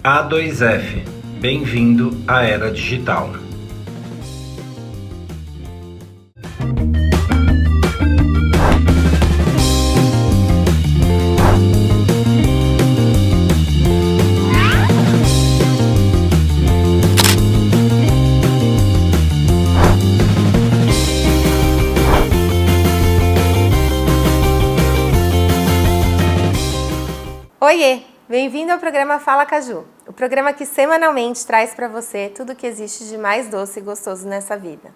A2F, bem-vindo à era digital. Oiê! Bem-vindo ao programa Fala Caju, o programa que semanalmente traz para você tudo o que existe de mais doce e gostoso nessa vida.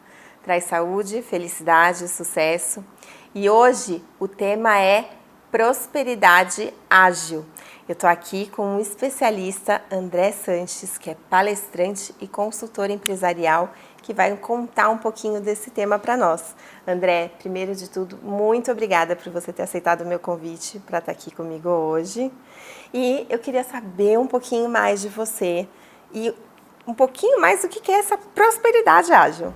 Traz saúde, felicidade, sucesso. E hoje o tema é prosperidade ágil. Eu estou aqui com um especialista, André Sanches, que é palestrante e consultor empresarial, que vai contar um pouquinho desse tema para nós. André, primeiro de tudo, muito obrigada por você ter aceitado o meu convite para estar aqui comigo hoje. E eu queria saber um pouquinho mais de você e um pouquinho mais do que é essa prosperidade ágil.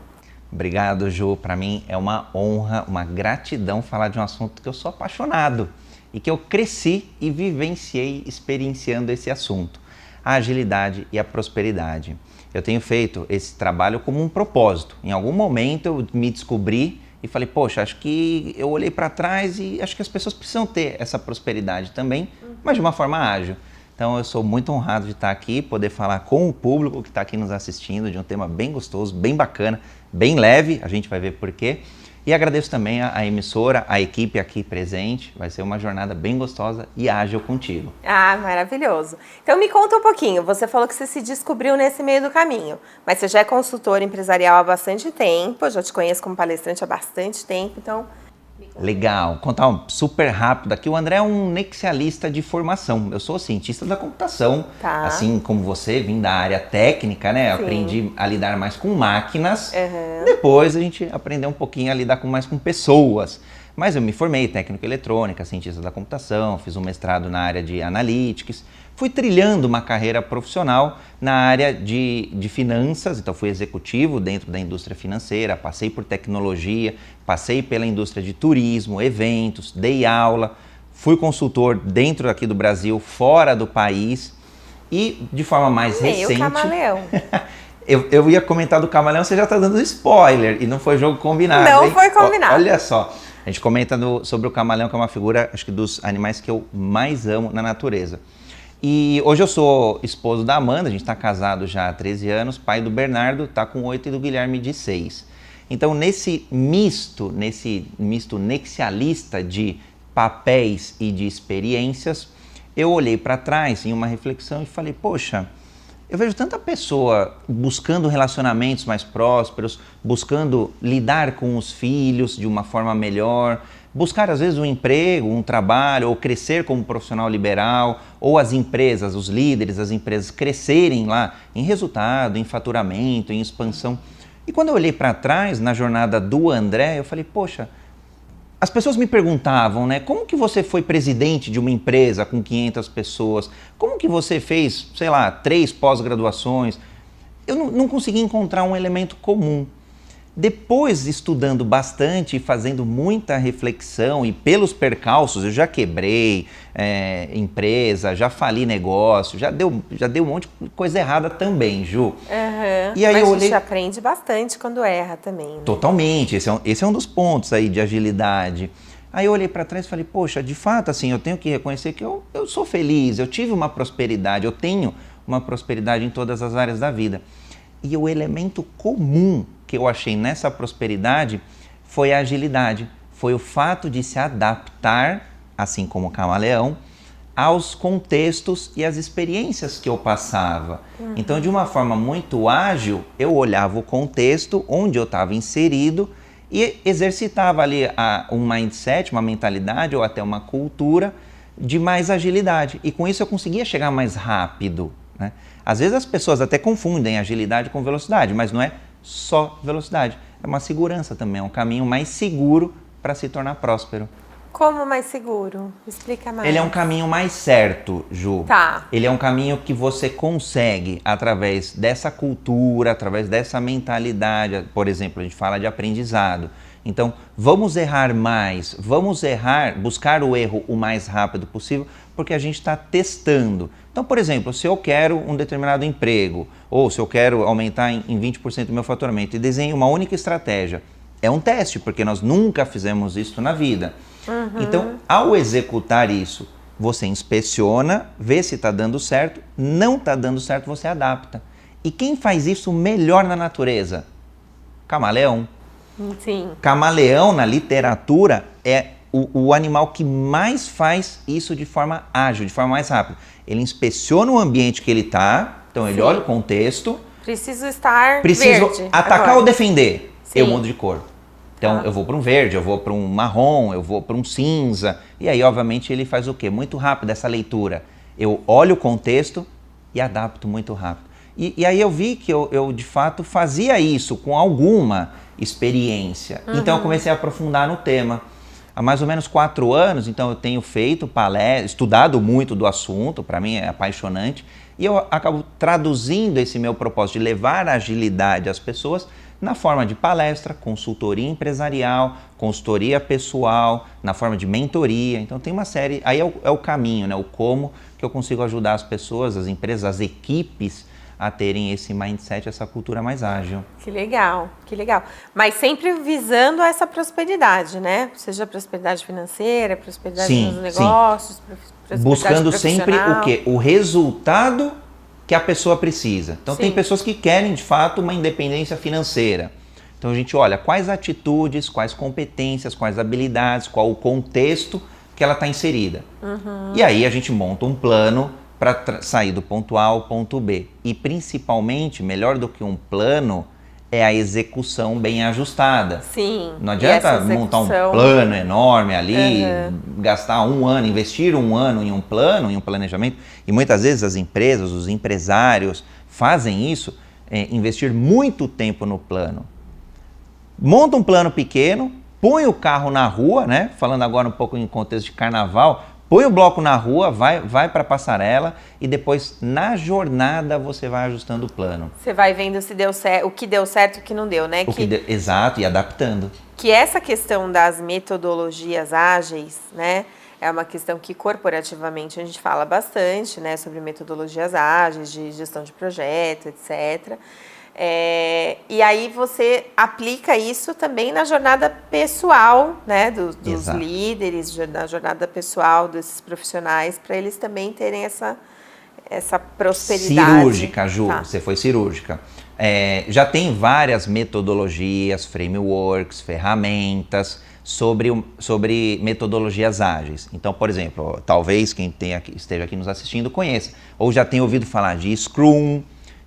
Obrigado, Ju. Para mim é uma honra, uma gratidão falar de um assunto que eu sou apaixonado e que eu cresci e vivenciei experienciando esse assunto, a agilidade e a prosperidade. Eu tenho feito esse trabalho como um propósito. Em algum momento eu me descobri e falei, poxa, acho que eu olhei para trás e acho que as pessoas precisam ter essa prosperidade também, mas de uma forma ágil. Então eu sou muito honrado de estar aqui, poder falar com o público que está aqui nos assistindo de um tema bem gostoso, bem bacana, bem leve, a gente vai ver por quê. E agradeço também a emissora, a equipe aqui presente, vai ser uma jornada bem gostosa e ágil contigo. Ah, maravilhoso. Então me conta um pouquinho, você falou que você se descobriu nesse meio do caminho, mas você já é consultor empresarial há bastante tempo, eu já te conheço como palestrante há bastante tempo, então... Legal, contar um super rápido aqui. O André é um nexialista de formação. Eu sou cientista da computação, assim como você, vim da área técnica, né? Sim. Aprendi a lidar mais com máquinas. Depois a gente aprendeu um pouquinho a lidar mais com pessoas. Mas eu me formei em técnica eletrônica, cientista da computação, fiz um mestrado na área de analytics. Fui trilhando uma carreira profissional na área de finanças, então fui executivo dentro da indústria financeira, passei por tecnologia, passei pela indústria de turismo, eventos, dei aula, fui consultor dentro aqui do Brasil, fora do país e de forma mais recente... camaleão. Eu ia comentar do camaleão, você já está dando spoiler e não foi jogo combinado. Não, hein? foi combinado. Olha só, a gente comenta sobre o camaleão, que é uma figura, acho que dos animais que eu mais amo na natureza. E hoje eu sou esposo da Amanda, a gente está casado já há 13 anos, pai do Bernardo, está com 8 e do Guilherme de 6. Então nesse misto nexialista de papéis e de experiências, eu olhei para trás em uma reflexão e falei, poxa, eu vejo tanta pessoa buscando relacionamentos mais prósperos, buscando lidar com os filhos de uma forma melhor, buscar às vezes um emprego, um trabalho, ou crescer como profissional liberal, ou as empresas, os líderes das empresas crescerem lá em resultado, em faturamento, em expansão. E quando eu olhei para trás na jornada do André, eu falei, poxa, as pessoas me perguntavam, né, como que você foi presidente de uma empresa com 500 pessoas? Como que você fez, sei lá, 3 pós-graduações? Eu não consegui encontrar um elemento comum. Depois, estudando bastante e fazendo muita reflexão e pelos percalços, eu já quebrei empresa, já fali negócio, já deu um monte de coisa errada também, Ju. E aí mas a gente aprende bastante quando erra também. Né? Totalmente, esse é um dos pontos aí de agilidade. Aí eu olhei para trás e falei, poxa, de fato, assim, eu tenho que reconhecer que eu sou feliz, eu tive uma prosperidade, eu tenho uma prosperidade em todas as áreas da vida. E o elemento comum que eu achei nessa prosperidade foi a agilidade, foi o fato de se adaptar, assim como o camaleão, aos contextos e às experiências que eu passava. Então, de uma forma muito ágil, eu olhava o contexto onde eu estava inserido e exercitava ali um mindset, uma mentalidade ou até uma cultura de mais agilidade. E com isso eu conseguia chegar mais rápido, né? Às vezes as pessoas até confundem agilidade com velocidade, mas não é só velocidade. É uma segurança também, é um caminho mais seguro para se tornar próspero. Como mais seguro? Explica mais. Ele é um caminho mais certo, Ju. Tá. Ele é um caminho que você consegue, através dessa cultura, através dessa mentalidade. Por exemplo, a gente fala de aprendizado. Então, vamos errar mais, vamos buscar o erro o mais rápido possível, porque a gente está testando. Então, por exemplo, se eu quero um determinado emprego, ou se eu quero aumentar em 20% o meu faturamento e desenho uma única estratégia, é um teste, porque nós nunca fizemos isso na vida. Então, ao executar isso, você inspeciona, vê se está dando certo, não está dando certo, você adapta. E quem faz isso melhor na natureza? Camaleão. Sim. Camaleão, na literatura, é o animal que mais faz isso de forma ágil, de forma mais rápida. Ele inspeciona o ambiente que ele está, então ele olha o contexto. Preciso estar Preciso verde atacar agora. ou defender. Sim. Eu mudo de cor. Então eu vou para um verde, eu vou para um marrom, eu vou para um cinza. E aí, obviamente, ele faz o quê? Muito rápido essa leitura. Eu olho o contexto e adapto muito rápido. E aí eu vi que eu de fato fazia isso com alguma experiência. Então eu comecei a aprofundar no tema. Há mais ou menos 4 anos, então eu tenho feito palestras, estudado muito do assunto, para mim é apaixonante, e eu acabo traduzindo esse meu propósito de levar a agilidade às pessoas na forma de palestra, consultoria empresarial, consultoria pessoal, na forma de mentoria. Então tem uma série, aí é o caminho, né? O como que eu consigo ajudar as pessoas, as empresas, as equipes a terem esse mindset, essa cultura mais ágil. Que legal, que legal. Mas sempre visando essa prosperidade, né? Seja prosperidade financeira, prosperidade nos negócios, prosperidade buscando sempre profissional. o quê? O resultado que a pessoa precisa. Então tem pessoas que querem, de fato, uma independência financeira. Então a gente olha quais atitudes, quais competências, quais habilidades, qual o contexto que ela está inserida. E aí a gente monta um plano para sair do ponto A ao ponto B. E principalmente, melhor do que um plano, é a execução bem ajustada. Sim. Não adianta montar um plano enorme ali, gastar 1 ano, investir 1 ano em um plano, em um planejamento. E muitas vezes as empresas, os empresários fazem isso, investir muito tempo no plano. Monta um plano pequeno, põe o carro na rua, né? Falando agora um pouco em contexto de carnaval, põe o bloco na rua, vai para a passarela e depois, na jornada, você vai ajustando o plano. Você vai vendo se deu certo, o que deu certo e o que não deu, né? Exato, e adaptando. Que essa questão das metodologias ágeis, né? É uma questão que corporativamente a gente fala bastante, né? Sobre metodologias ágeis, de gestão de projeto, etc. E aí você aplica isso também na jornada pessoal, né, dos líderes, na jornada pessoal desses profissionais, para eles também terem essa prosperidade. Cirúrgica, Ju, você foi cirúrgica. Já tem várias metodologias, frameworks, ferramentas sobre metodologias ágeis. Então, por exemplo, talvez quem esteja aqui nos assistindo conheça, ou já tenha ouvido falar de Scrum,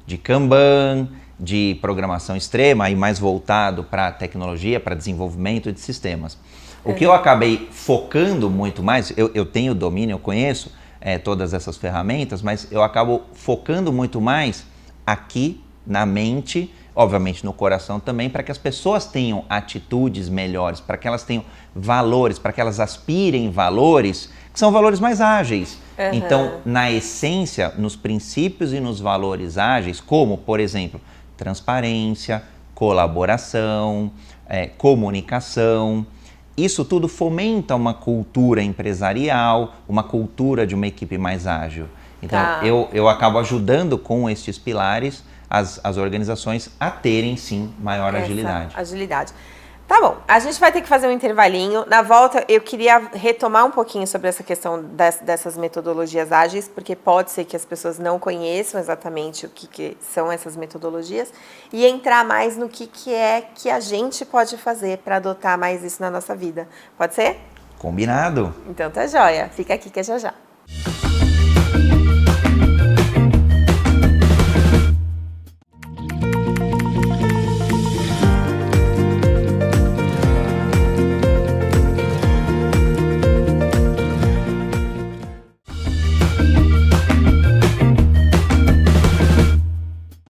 de Kanban, de programação extrema e mais voltado para tecnologia, para desenvolvimento de sistemas. O que eu acabei focando muito mais, eu tenho domínio, eu conheço todas essas ferramentas, mas eu acabo focando muito mais aqui na mente, obviamente no coração também, para que as pessoas tenham atitudes melhores, para que elas tenham valores, para que elas aspirem valores que são valores mais ágeis. Então, na essência, nos princípios e nos valores ágeis, como, por exemplo, transparência, colaboração, comunicação, isso tudo fomenta uma cultura empresarial, uma cultura de uma equipe mais ágil. Então, eu acabo ajudando com estes pilares as organizações a terem, sim, maior agilidade. Tá bom, a gente vai ter que fazer um intervalinho. Na volta, eu queria retomar um pouquinho sobre essa questão dessas metodologias ágeis, porque pode ser que as pessoas não conheçam exatamente o que são essas metodologias, e entrar mais no que é que a gente pode fazer para adotar mais isso na nossa vida. Pode ser? Combinado. Então tá joia. Fica aqui que é já já.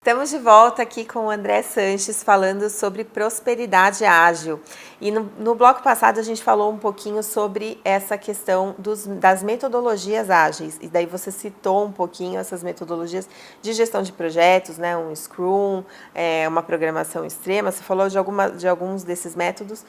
Estamos Estamos de volta aqui com o André Sanches falando sobre prosperidade ágil. E no bloco passado a gente falou um pouquinho sobre essa questão das metodologias ágeis. E daí você citou um pouquinho essas metodologias de gestão de projetos, né? Um Scrum, uma programação extrema. Você falou de alguns desses métodos.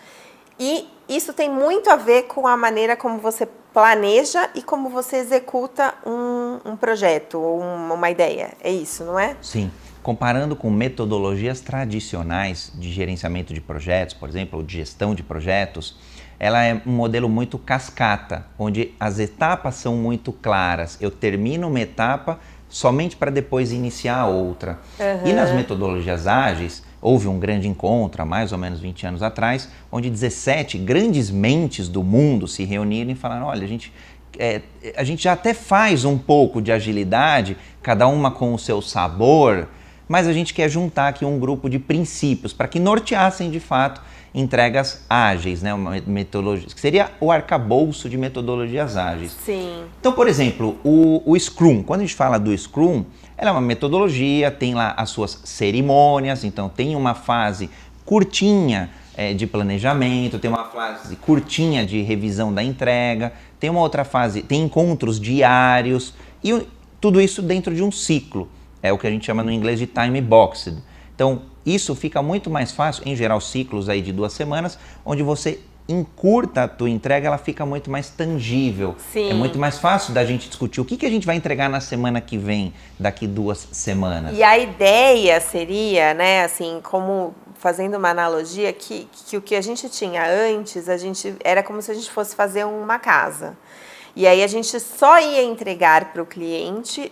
E isso tem muito a ver com a maneira como você planeja e como você executa um projeto ou uma ideia. É isso, não é? Sim. Comparando com metodologias tradicionais de gerenciamento de projetos, por exemplo, ou de gestão de projetos, ela é um modelo muito cascata, onde as etapas são muito claras. Eu termino uma etapa somente para depois iniciar outra. E nas metodologias ágeis, houve um grande encontro há mais ou menos 20 anos atrás, onde 17 grandes mentes do mundo se reuniram e falaram, olha, a gente já até faz um pouco de agilidade, cada uma com o seu sabor, mas a gente quer juntar aqui um grupo de princípios para que norteassem de fato entregas ágeis, né? Uma metodologia, que seria o arcabouço de metodologias ágeis. Sim. Então, por exemplo, o Scrum, quando a gente fala do Scrum, ela é uma metodologia, tem lá as suas cerimônias, então tem uma fase curtinha de planejamento, tem uma fase curtinha de revisão da entrega, tem uma outra fase, tem encontros diários e tudo isso dentro de um ciclo, é o que a gente chama no inglês de time boxed. Então, isso fica muito mais fácil, em geral ciclos aí de 2 semanas, onde você encurta a tua entrega, ela fica muito mais tangível. Sim. É muito mais fácil da gente discutir o que a gente vai entregar na semana que vem, daqui 2 semanas. E a ideia seria, né, assim, como fazendo uma analogia, que o que a gente tinha antes, era como se a gente fosse fazer uma casa. E aí a gente só ia entregar para o cliente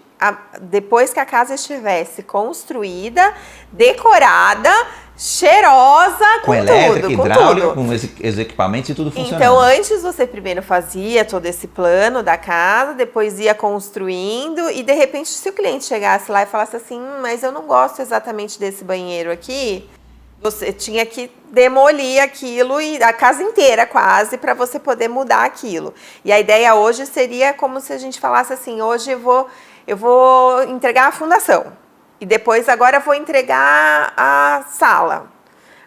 depois que a casa estivesse construída, decorada, cheirosa, com elétrica, tudo, hidráulica, com tudo. com os equipamentos e tudo funcionando. Então, antes você primeiro fazia todo esse plano da casa, depois ia construindo e, de repente, se o cliente chegasse lá e falasse assim, mas eu não gosto exatamente desse banheiro aqui, você tinha que demolir aquilo, e a casa inteira quase, para você poder mudar aquilo. E a ideia hoje seria como se a gente falasse assim, hoje eu vou entregar a fundação. E depois, agora eu vou entregar a sala.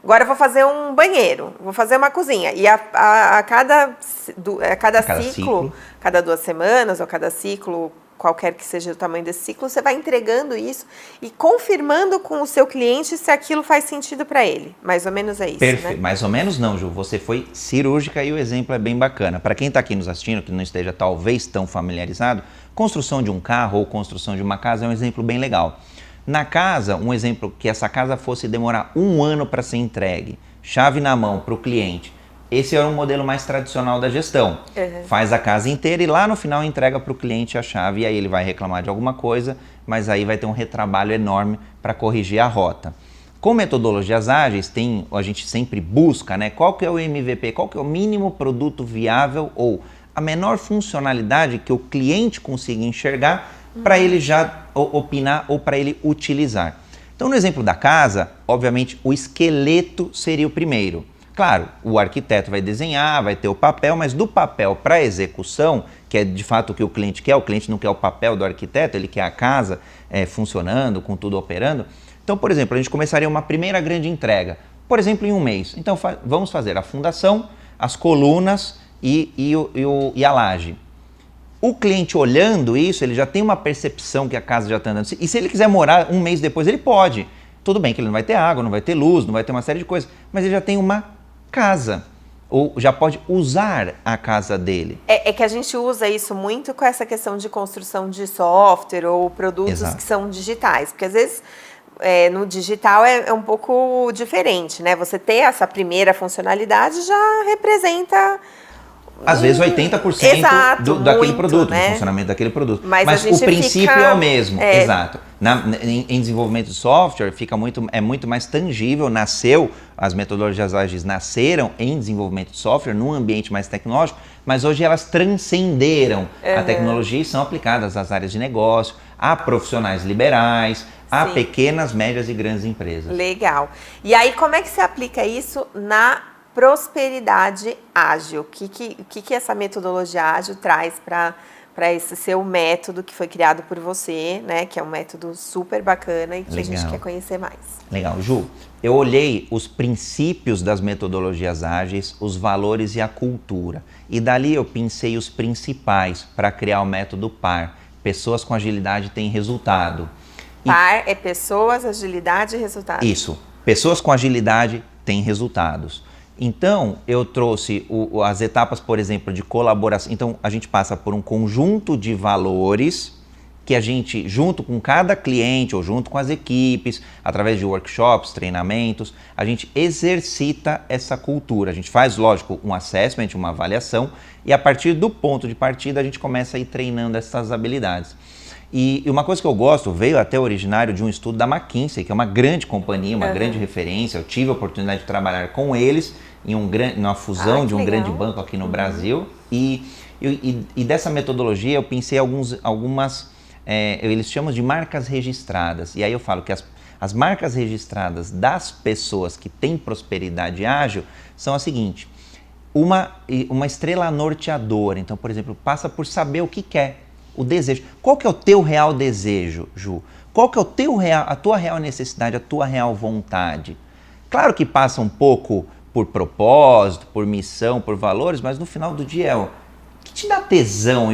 Agora eu vou fazer um banheiro, vou fazer uma cozinha. E a cada ciclo, cada 2 semanas ou cada ciclo, qualquer que seja o tamanho desse ciclo, você vai entregando isso e confirmando com o seu cliente se aquilo faz sentido para ele. Mais ou menos é isso, Perfeito. né? Mais ou menos não, Ju. Você foi cirúrgica e o exemplo é bem bacana. Para quem está aqui nos assistindo, que não esteja talvez tão familiarizado, construção de um carro ou construção de uma casa é um exemplo bem legal. Na casa, um exemplo que essa casa fosse demorar 1 ano para ser entregue, chave na mão para o cliente. Esse é um modelo mais tradicional da gestão. Faz a casa inteira e lá no final entrega para o cliente a chave e aí ele vai reclamar de alguma coisa, mas aí vai ter um retrabalho enorme para corrigir a rota. Com metodologias ágeis, a gente sempre busca, né, qual que é o MVP, qual que é o mínimo produto viável ou a menor funcionalidade que o cliente consiga enxergar para ele já opinar ou para ele utilizar. Então, no exemplo da casa, obviamente, o esqueleto seria o primeiro. Claro, o arquiteto vai desenhar, vai ter o papel, mas do papel para a execução, que é de fato o que o cliente não quer o papel do arquiteto, ele quer a casa funcionando, com tudo operando. Então, por exemplo, a gente começaria uma primeira grande entrega, por exemplo, em 1 mês. Então, vamos fazer a fundação, as colunas e a laje. O cliente olhando isso, ele já tem uma percepção que a casa já está andando. E se ele quiser morar 1 mês depois, ele pode. Tudo bem que ele não vai ter água, não vai ter luz, não vai ter uma série de coisas, mas ele já tem uma casa, ou já pode usar a casa dele. É que a gente usa isso muito com essa questão de construção de software ou produtos que são digitais, porque às vezes no digital é um pouco diferente, né? Você ter essa primeira funcionalidade já representa... Às vezes 80% daquele produto, né? Do funcionamento daquele produto. Mas o princípio é o mesmo, exato. Em desenvolvimento de software é muito mais tangível, as metodologias ágeis nasceram em desenvolvimento de software, num ambiente mais tecnológico, mas hoje elas transcenderam a tecnologia e são aplicadas às áreas de negócio, a profissionais liberais, a pequenas, médias e grandes empresas. Legal. E aí, como é que se aplica isso na prosperidade ágil? O que essa metodologia ágil traz para para esse seu método que foi criado por você, né? Que é um método super bacana e que a gente quer conhecer mais. Legal. Ju, eu olhei os princípios das metodologias ágeis, os valores e a cultura. E dali eu pensei os principais para criar o método PAR. Pessoas com agilidade têm resultado. PAR é pessoas, agilidade e resultado. Isso. Pessoas com agilidade têm resultados. Então, eu trouxe as etapas, por exemplo, de colaboração. Então, a gente passa por um conjunto de valores que a gente, junto com cada cliente ou junto com as equipes, através de workshops, treinamentos, a gente exercita essa cultura. A gente faz, lógico, um assessment, uma avaliação, e a partir do ponto de partida a gente começa a ir treinando essas habilidades. E uma coisa que eu gosto, veio até originário de um estudo da McKinsey, que é uma grande companhia, uma grande referência. Eu tive a oportunidade de trabalhar com eles em numa fusão de um grande banco aqui no Brasil. E dessa metodologia eu pensei algumas, eles chamam de marcas registradas. E aí eu falo que as marcas registradas das pessoas que têm prosperidade ágil são a seguinte: uma estrela norteadora. Então, por exemplo, passa por saber o que quer. O desejo. Qual que é o teu real desejo, Ju? Qual que é a tua real necessidade, a tua real vontade? Claro que passa um pouco por propósito, por missão, por valores, mas no final do dia o que te dá tesão?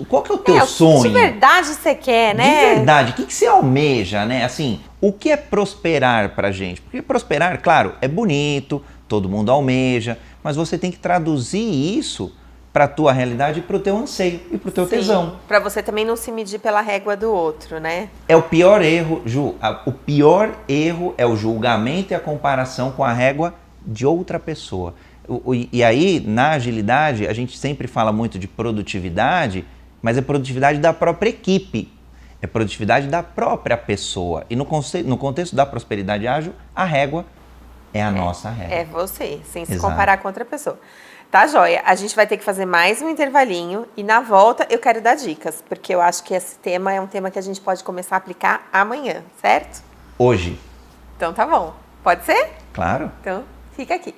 Qual que é o teu sonho? De verdade você quer, né? De verdade, o que você almeja, né? Assim, o que é prosperar pra gente? Porque prosperar, claro, é bonito, todo mundo almeja, mas você tem que traduzir isso para a tua realidade e para o teu anseio e para o teu tesão. Para você também não se medir pela régua do outro, né? É o pior erro, Ju. O pior erro é o julgamento e a comparação com a régua de outra pessoa. E aí, na agilidade, a gente sempre fala muito de produtividade, mas é produtividade da própria equipe. É produtividade da própria pessoa. E no contexto da prosperidade ágil, a régua é a nossa régua. É você, sem se comparar com outra pessoa. Tá, joia? A gente vai ter que fazer mais um intervalinho e na volta eu quero dar dicas, porque eu acho que esse tema é um tema que a gente pode começar a aplicar amanhã, certo? Hoje. Então tá bom. Pode ser? Claro. Então fica aqui.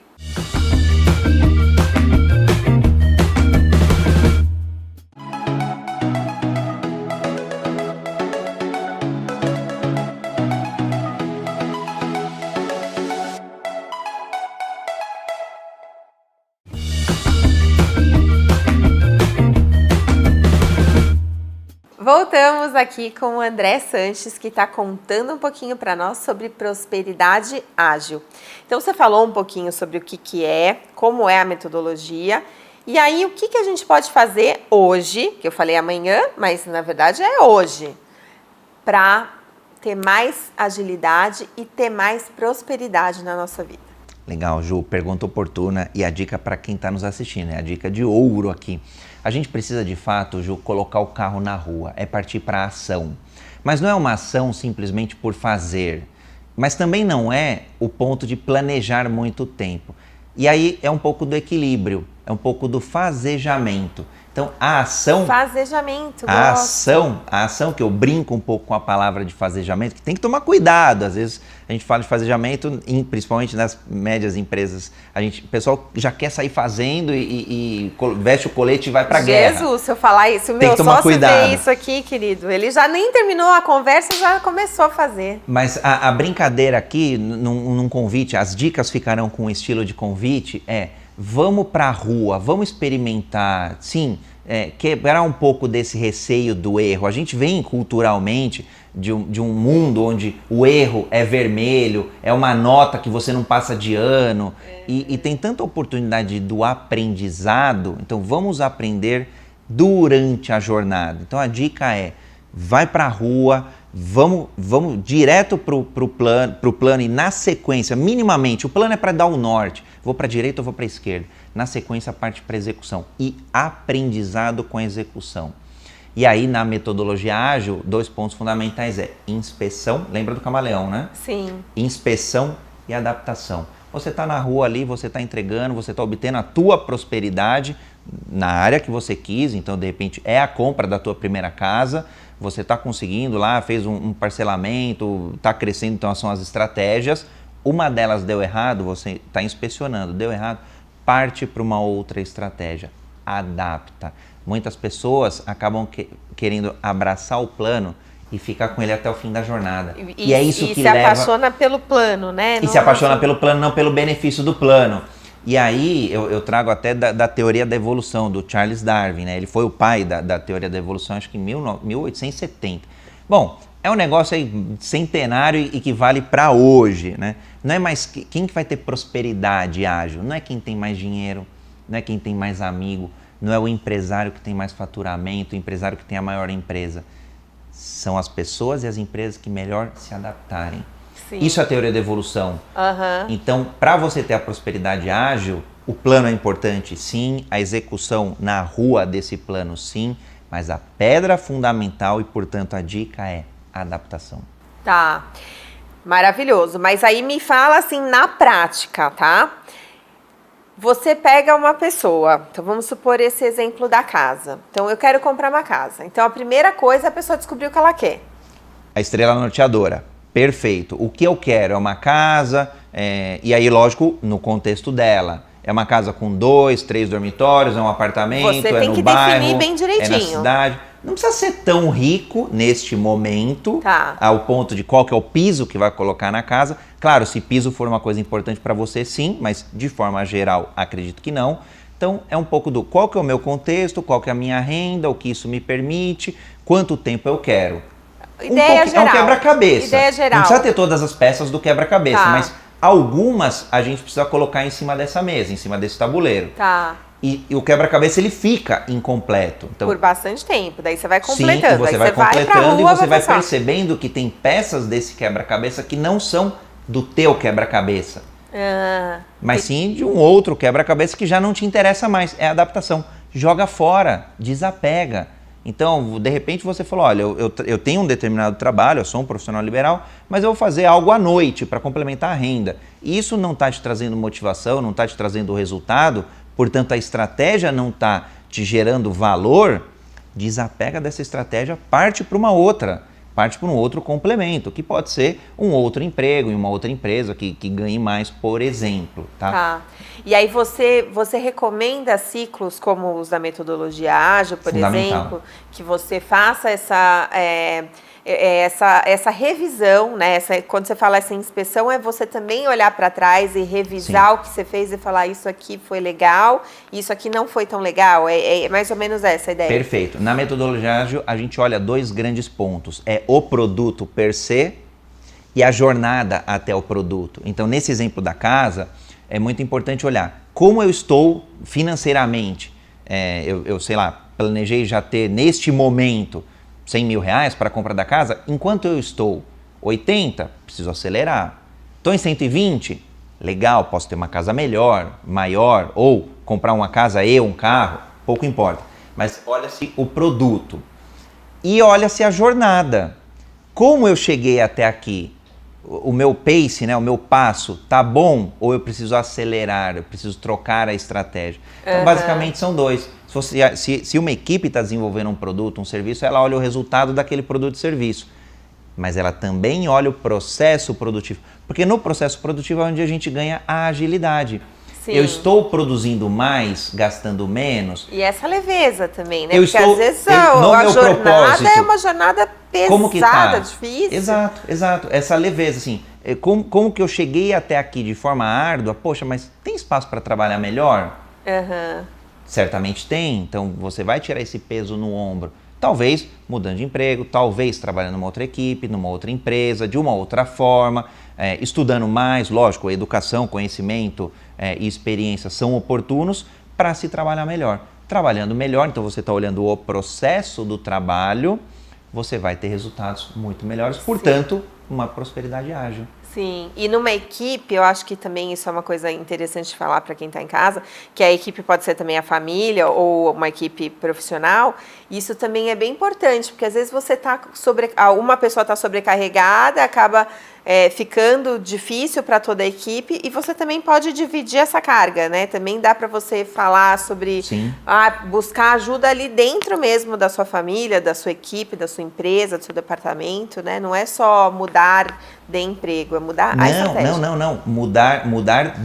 Voltamos aqui com o André Sanches, que está contando um pouquinho para nós sobre prosperidade ágil. Então, você falou um pouquinho sobre o que é, como é a metodologia, e aí o que a gente pode fazer hoje, que eu falei amanhã, mas na verdade é hoje, para ter mais agilidade e ter mais prosperidade na nossa vida. Legal, Ju, pergunta oportuna e a dica para quem está nos assistindo, é a dica de ouro aqui. A gente precisa de fato, Ju, colocar o carro na rua, é partir para a ação. Mas não é uma ação simplesmente por fazer, mas também não é o ponto de planejar muito tempo. E aí é um pouco do equilíbrio, é um pouco do fazejamento. Então, a ação... Fazejamento, a ação, que eu brinco um pouco com a palavra de fazejamento, que tem que tomar cuidado. Às vezes a gente fala de fazejamento, principalmente nas médias empresas, o pessoal já quer sair fazendo e veste o colete e vai pra guerra. Jesus, se eu falar isso, o meu sócio vê isso aqui, querido. Ele já nem terminou a conversa e já começou a fazer. Mas a brincadeira aqui, num convite, as dicas ficarão com o estilo de convite, vamos pra rua, vamos experimentar, sim, quebrar um pouco desse receio do erro. A gente vem culturalmente de um mundo onde o erro é vermelho, é uma nota que você não passa de ano, e tem tanta oportunidade do aprendizado, então vamos aprender durante a jornada. Então a dica vai pra rua, vamos direto pro plano e na sequência, minimamente, o plano é para dar o norte, vou para a direita ou vou para a esquerda, na sequência parte para execução e aprendizado com a execução. E aí na metodologia ágil, 2 pontos fundamentais inspeção, lembra do camaleão, né? Sim. Inspeção e adaptação. Você está na rua ali, você está entregando, você está obtendo a tua prosperidade na área que você quis, então de repente é a compra da tua primeira casa, você está conseguindo lá, fez um parcelamento, está crescendo, então são as estratégias. Uma delas deu errado, você está inspecionando, deu errado, parte para uma outra estratégia, adapta. Muitas pessoas acabam querendo abraçar o plano e ficar com ele até o fim da jornada. E é isso que leva... E se apaixona pelo plano, né? E se apaixona pelo plano, não pelo benefício do plano. E aí eu trago até da teoria da evolução, do Charles Darwin, né? Ele foi o pai da teoria da evolução, acho que em 1870. Bom, é um negócio aí centenário e que vale para hoje, né? Não é mais quem que vai ter prosperidade ágil, não é quem tem mais dinheiro, não é quem tem mais amigo, não é o empresário que tem mais faturamento, o empresário que tem a maior empresa. São as pessoas e as empresas que melhor se adaptarem. Sim. Isso é a teoria da evolução. Então, para você ter a prosperidade ágil, o plano é importante, sim, a execução na rua desse plano, sim, mas a pedra fundamental e, portanto, a dica é a adaptação. Tá, maravilhoso. Mas aí me fala assim, na prática, tá? Você pega uma pessoa, então vamos supor esse exemplo da casa. Então, eu quero comprar uma casa. Então, a primeira coisa é a pessoa descobrir o que ela quer. A estrela norteadora. Perfeito. O que eu quero é uma casa, e aí, lógico, no contexto dela. É uma casa com 2, 3 dormitórios, é um apartamento, você tem que definir bem direitinho. É na cidade. Não precisa ser tão rico neste momento, ao ponto de qual que é o piso que vai colocar na casa. Claro, se piso for uma coisa importante para você, sim, mas de forma geral, acredito que não. Então, é um pouco do qual que é o meu contexto, qual que é a minha renda, o que isso me permite, quanto tempo eu quero. Ideia geral. É um quebra-cabeça. Ideia geral. Não precisa ter todas as peças do quebra-cabeça, mas algumas a gente precisa colocar em cima dessa mesa, em cima desse tabuleiro. E o quebra-cabeça ele fica incompleto. Então, por bastante tempo, daí você vai completando. Sim, você vai completando e você vai percebendo que tem peças desse quebra-cabeça que não são do teu quebra-cabeça. Mas sim de um outro quebra-cabeça que já não te interessa mais. É adaptação. Joga fora, desapega. Então, de repente você falou, olha, eu tenho um determinado trabalho, eu sou um profissional liberal, mas eu vou fazer algo à noite para complementar a renda. E isso não está te trazendo motivação, não está te trazendo resultado, portanto a estratégia não está te gerando valor, desapega dessa estratégia, parte para uma outra, parte para um outro complemento, que pode ser um outro emprego em uma outra empresa que ganhe mais, por exemplo. E aí você recomenda ciclos como os da metodologia ágil, por exemplo, que você faça essa revisão, né? Quando você fala essa inspeção, é você também olhar para trás e revisar o que você fez e falar isso aqui foi legal, isso aqui não foi tão legal. É mais ou menos essa a ideia. Perfeito. Na metodologia ágil, a gente olha 2 grandes pontos. É o produto per se e a jornada até o produto. Então, nesse exemplo da casa, é muito importante olhar como eu estou financeiramente. Eu sei lá, planejei já ter neste momento 100 mil reais para a compra da casa. Enquanto eu estou 80, preciso acelerar. Estou em 120, legal, posso ter uma casa melhor, maior, ou comprar uma casa e um carro, pouco importa. Mas olha-se o produto e olha-se a jornada. Como eu cheguei até aqui? O meu pace, né, o meu passo, tá bom ou eu preciso acelerar, eu preciso trocar a estratégia? Então, basicamente, são 2. Se uma equipe está desenvolvendo um produto, um serviço, ela olha o resultado daquele produto e serviço. Mas ela também olha o processo produtivo. Porque no processo produtivo é onde a gente ganha a agilidade. Sim. Eu estou produzindo mais, gastando menos. E essa leveza também, né? Porque às vezes a jornada é uma jornada pesada, difícil. Exato. Essa leveza, assim, como que eu cheguei até aqui de forma árdua? Poxa, mas tem espaço para trabalhar melhor? Certamente tem, então você vai tirar esse peso no ombro. Talvez mudando de emprego, talvez trabalhando numa outra equipe, numa outra empresa, de uma outra forma, estudando mais, lógico, educação, conhecimento e experiência são oportunos para se trabalhar melhor. Trabalhando melhor, então você está olhando o processo do trabalho, você vai ter resultados muito melhores, portanto, uma prosperidade ágil. Sim, e numa equipe, eu acho que também isso é uma coisa interessante de falar para quem está em casa, que a equipe pode ser também a família ou uma equipe profissional. Isso também é bem importante, porque às vezes uma pessoa está sobrecarregada, acaba ficando difícil para toda a equipe e você também pode dividir essa carga, né? Também dá para você falar sobre buscar ajuda ali dentro mesmo da sua família, da sua equipe, da sua empresa, do seu departamento, né? Não é só mudar de emprego, é mudar a estratégia. Não. Mudar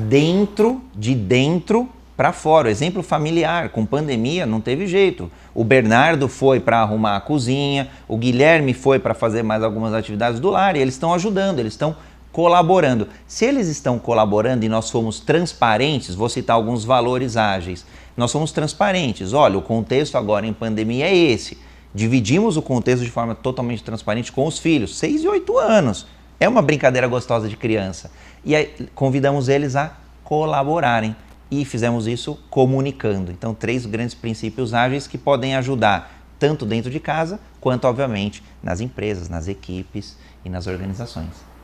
de dentro para fora. O exemplo familiar, com pandemia não teve jeito. O Bernardo foi para arrumar a cozinha, o Guilherme foi para fazer mais algumas atividades do lar e eles estão ajudando, eles estão colaborando. Se eles estão colaborando e nós fomos transparentes, vou citar alguns valores ágeis. Nós somos transparentes. Olha, o contexto agora em pandemia é esse. Dividimos o contexto de forma totalmente transparente com os filhos, 6 e 8 anos. É uma brincadeira gostosa de criança. E aí convidamos eles a colaborarem. E fizemos isso comunicando. Então, 3 grandes princípios ágeis que podem ajudar tanto dentro de casa, quanto, obviamente, nas empresas, nas equipes e nas organizações.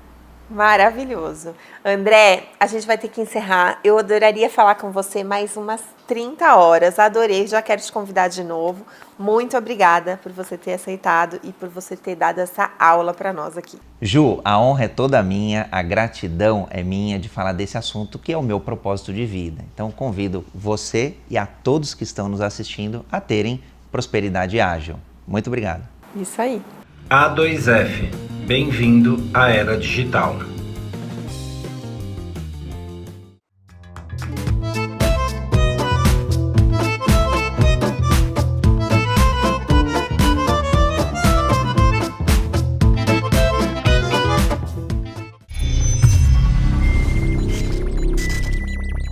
Maravilhoso. André, a gente vai ter que encerrar. Eu adoraria falar com você mais umas 30 horas. Adorei, já quero te convidar de novo. Muito obrigada por você ter aceitado e por você ter dado essa aula para nós aqui. Ju, a honra é toda minha, a gratidão é minha de falar desse assunto que é o meu propósito de vida. Então convido você e a todos que estão nos assistindo a terem prosperidade ágil. Muito obrigado. Isso aí. A2F. Bem-vindo à Era Digital.